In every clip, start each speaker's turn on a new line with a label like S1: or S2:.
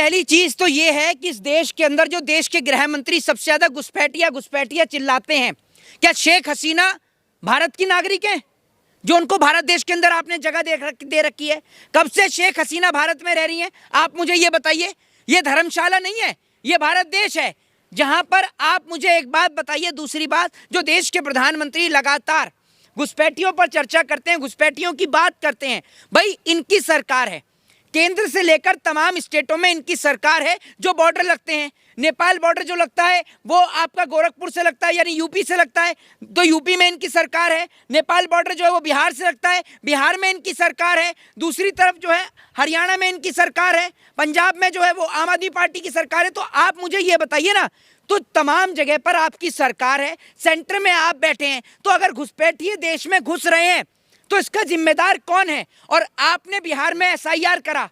S1: पहली चीज तो ये है कि इस देश के अंदर जो देश के गृह मंत्री सबसे ज्यादा घुसपैठिया चिल्लाते हैं, क्या शेख हसीना भारत की नागरिक है जो उनको भारत देश के अंदर आपने जगह दे रखी है? कब से शेख हसीना भारत में रह रही हैं? आप मुझे ये बताइए। ये धर्मशाला नहीं है, ये भारत देश है जहां पर आप मुझे एक बात बताइए। दूसरी बात, जो देश के प्रधानमंत्री लगातार घुसपैठियों पर चर्चा करते हैं, घुसपैठियों की बात करते हैं, भाई इनकी सरकार है, केंद्र से लेकर तमाम स्टेटों में इनकी सरकार है। जो बॉर्डर लगते हैं, नेपाल बॉर्डर जो लगता है वो आपका गोरखपुर से लगता है, यानी यूपी से लगता है, तो यूपी में इनकी सरकार है। नेपाल बॉर्डर जो है वो बिहार से लगता है, बिहार में इनकी सरकार है। दूसरी तरफ जो है हरियाणा में इनकी सरकार है, पंजाब में जो है वो आम आदमी पार्टी की सरकार है। तो आप मुझे ये बताइए ना, तो तमाम जगह पर आपकी सरकार है, सेंटर में आप बैठे हैं, तो अगर घुसपैठिए देश में घुस रहे हैं तो इसका जिम्मेदार कौन है? और आपने बिहार में एसआईआर करा,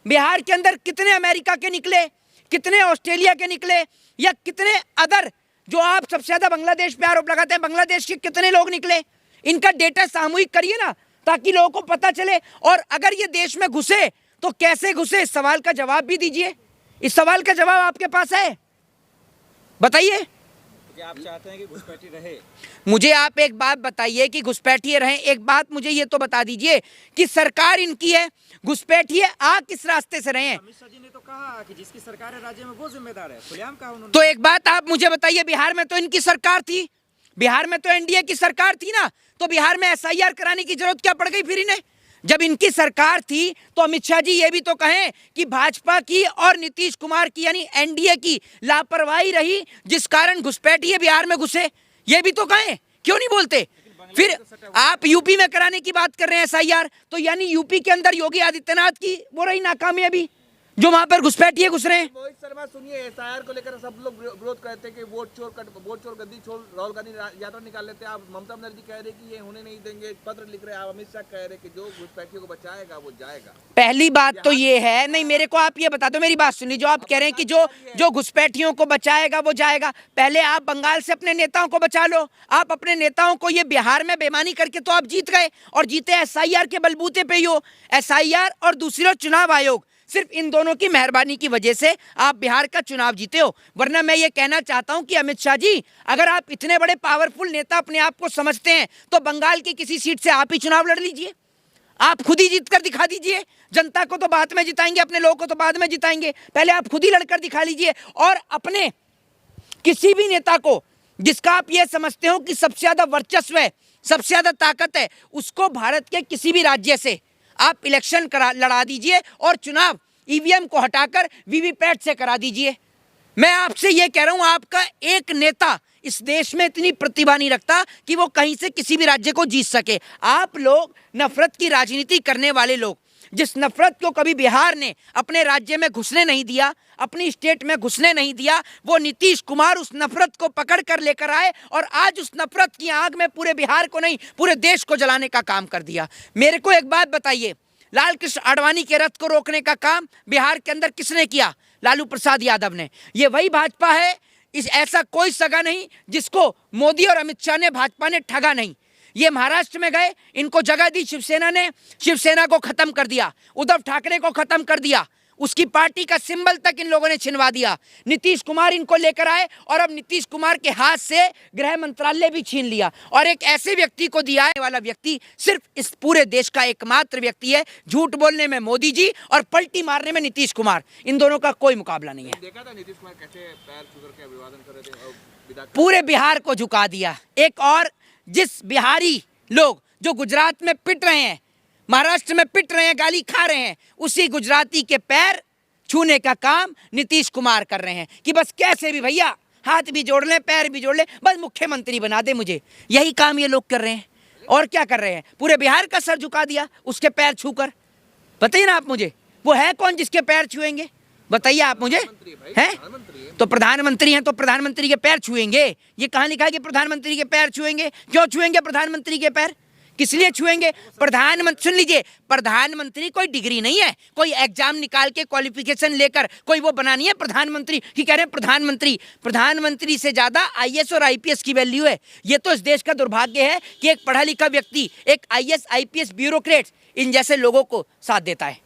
S1: बिहार के अंदर कितने अमेरिका के निकले, कितने ऑस्ट्रेलिया के निकले, या कितने अदर जो आप सबसे ज्यादा बांग्लादेश पे आरोप लगाते हैं, बांग्लादेश के कितने लोग निकले? इनका डेटा सामूहिक करिए ना, ताकि लोगों को पता चले। और अगर ये देश में घुसे तो कैसे घुसे, इस सवाल का जवाब भी दीजिए। इस सवाल का जवाब आपके पास है, बताइए।
S2: आप चाहते हैं कि घुसपैठी रहे?
S1: मुझे आप एक बात बताइए कि घुसपैठिए रहे। एक बात मुझे ये तो बता दीजिए कि सरकार इनकी है, घुसपैठिए आ किस रास्ते से रहे हैं?
S2: अमित शाह जी ने तो कहा कि जिसकी सरकार है राज्य में वो जिम्मेदार है, खुलेआम कहा उन्होंने।
S1: तो एक बात आप मुझे बताइए, बिहार में तो इनकी सरकार थी, बिहार में तो एनडीए की सरकार थी ना, तो बिहार में एसआईआर कराने की जरूरत क्या पड़ गई फिर इन्हें? जब इनकी सरकार थी तो अमित शाह जी ये भी तो कहें कि भाजपा की और नीतीश कुमार की यानी एनडीए की लापरवाही रही जिस कारण घुसपैठिए बिहार में घुसे, ये भी तो कहें। क्यों नहीं बोलते? फिर आप यूपी में कराने की बात कर रहे हैं एसआईआर, तो यानी यूपी के अंदर योगी आदित्यनाथ की वो रही नाकामयाबी जो वहां पर घुसपैठिए घुस रहे हैं।
S3: मोहित शर्मा सुनिए, एसआईआर को लेकर सब लोग विरोध करते हैं कि वोट चोर गद्दी छोड़ राहुल गांधी यात्रा निकाल लेते हैं। आप ममता बनर्जी कह रहे कि ये होने नहीं देंगे, पत्र लिख रहे हैं। आप अमित शाह कह रहे कि जो घुसपैठियों को बचाएगा वो जाएगा।
S1: पहली बात तो ये है, नहीं मेरे को आप ये बता दो, मेरी बात सुनिए। जो आप कह रहे हैं कि जो घुसपैठियों को बचाएगा वो जाएगा, पहले आप बंगाल से अपने नेताओं को बचा लो। आप अपने नेताओं को, ये बिहार में बेईमानी करके तो आप जीत गए, और जीते एसआईआर के बलबूते पे ही हो। एसआईआर और दूसरा चुनाव आयोग, सिर्फ इन दोनों की मेहरबानी की वजह से आप बिहार का चुनाव जीते हो। वरना मैं ये कहना चाहता हूं कि अमित शाह जी, अगर आप इतने बड़े पावरफुल नेता अपने आप को समझते हैं तो बंगाल की किसी सीट से आप ही चुनाव लड़ लीजिए, आप खुद ही जीत कर दिखा दीजिए। जनता को तो बाद में जिताएंगे, अपने लोगों को तो बाद में जिताएंगे, पहले आप खुद ही लड़कर दिखा लीजिए। और अपने किसी भी नेता को जिसका आप ये समझते हो कि सबसे ज्यादा वर्चस्व है, सबसे ज्यादा ताकत है, उसको भारत के किसी भी राज्य से आप इलेक्शन लड़ा दीजिए और चुनाव ईवीएम को हटाकर वीवीपैट से करा दीजिए। मैं आपसे ये कह रहा हूं, आपका एक नेता इस देश में इतनी प्रतिभा नहीं रखता कि वो कहीं से किसी भी राज्य को जीत सके। आप लोग नफरत की राजनीति करने वाले लोग, जिस नफरत को कभी बिहार ने अपने राज्य में घुसने नहीं दिया, अपनी स्टेट में घुसने नहीं दिया, वो नीतीश कुमार उस नफरत को पकड़ कर लेकर आए और आज उस नफरत की आग में पूरे बिहार को नहीं पूरे देश को जलाने का काम कर दिया। मेरे को एक बात बताइए, लाल कृष्ण आडवाणी के रथ को रोकने का काम बिहार के अंदर किसने किया? लालू प्रसाद यादव ने। ये वही भाजपा है, इस ऐसा कोई सगा नहीं जिसको मोदी और अमित शाह ने, भाजपा ने ठगा नहीं। ये महाराष्ट्र में गए, इनको जगह दी शिवसेना ने, शिवसेना को खत्म कर दिया, उद्धव ठाकरे को खत्म कर दिया, उसकी पार्टी का सिंबल तक इन लोगों ने छिनवा दिया। नीतीश कुमार इनको लेकर आए और अब नीतीश कुमार के हाथ से गृह मंत्रालय भी छीन लिया, और एक ऐसे व्यक्ति को दिया है वाला व्यक्ति सिर्फ इस पूरे देश का एकमात्र व्यक्ति है। झूठ बोलने में मोदी जी और पलटी मारने में नीतीश कुमार, इन दोनों का कोई मुकाबला नहीं है।
S3: देखा था नीतीश कुमार कैसे पैर छू करके अभिवादन कर रहे थे और
S1: पूरे बिहार को झुका दिया। एक और, जिस बिहारी लोग जो गुजरात में पिट रहे हैं, महाराष्ट्र में पिट रहे हैं, गाली खा रहे हैं, उसी गुजराती के पैर छूने का काम नीतीश कुमार कर रहे हैं कि बस कैसे भी भैया हाथ भी जोड़ लें, पैर भी जोड़ लें, बस मुख्यमंत्री बना दे मुझे। यही काम ये लोग कर रहे हैं। और क्या कर रहे हैं? पूरे बिहार का सर झुका दिया उसके पैर छूकर। बताइए ना आप मुझे, वो है कौन जिसके पैर छुएंगे? बताइए आप मुझे। हैं तो प्रधानमंत्री हैं तो प्रधानमंत्री के पैर छुएंगे? ये कहाँ लिखा है कि प्रधानमंत्री के पैर छुएंगे? क्यों छुएंगे प्रधानमंत्री के पैर? किस लिए छुएंगे? प्रधानमंत्री, सुन लीजिए, प्रधानमंत्री कोई डिग्री नहीं है, कोई एग्जाम निकाल के क्वालिफिकेशन लेकर कोई वो बनानी है प्रधानमंत्री कि कह रहे हैं प्रधानमंत्री। प्रधानमंत्री से ज्यादा आईएएस और आईपीएस की वैल्यू है। ये तो इस देश का दुर्भाग्य है कि एक पढ़ा लिखा व्यक्ति, एक आईएएस आईपीएस ब्यूरोक्रेट इन जैसे लोगों को साथ देता है।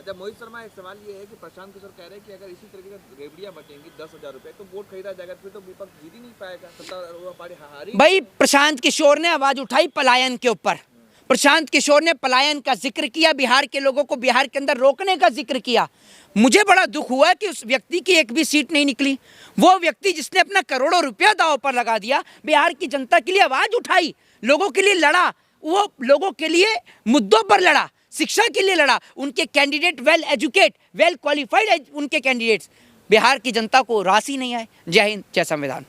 S3: अच्छा मोहित शर्मा, एक सवाल ये है कि प्रशांत किशोर कह रहे हैं कि अगर इसी तरीके का रेवड़ियां बचेंगी 10,000 रुपए तो वोट खरीदा जाएगा, फिर तो विपक्ष जीत ही नहीं पाएगा, सत्ता पार्टी हारी।
S1: भाई प्रशांत किशोर ने आवाज उठाई पलायन के ऊपर, प्रशांत किशोर ने पलायन का जिक्र किया, बिहार के लोगों को बिहार के अंदर रोकने का जिक्र किया। मुझे बड़ा दुख हुआ कि उस व्यक्ति की एक भी सीट नहीं निकली। वो व्यक्ति जिसने अपना करोड़ों रुपया दांव पर लगा दिया, बिहार की जनता के लिए आवाज उठाई, लोगों के लिए लड़ा, वो लोगों के लिए मुद्दों पर लड़ा, शिक्षा के लिए लड़ा, उनके candidate well educate well qualified उनके कैंडिडेट्स, बिहार की जनता को रास ही नहीं आए। जय हिंद, जय संविधान।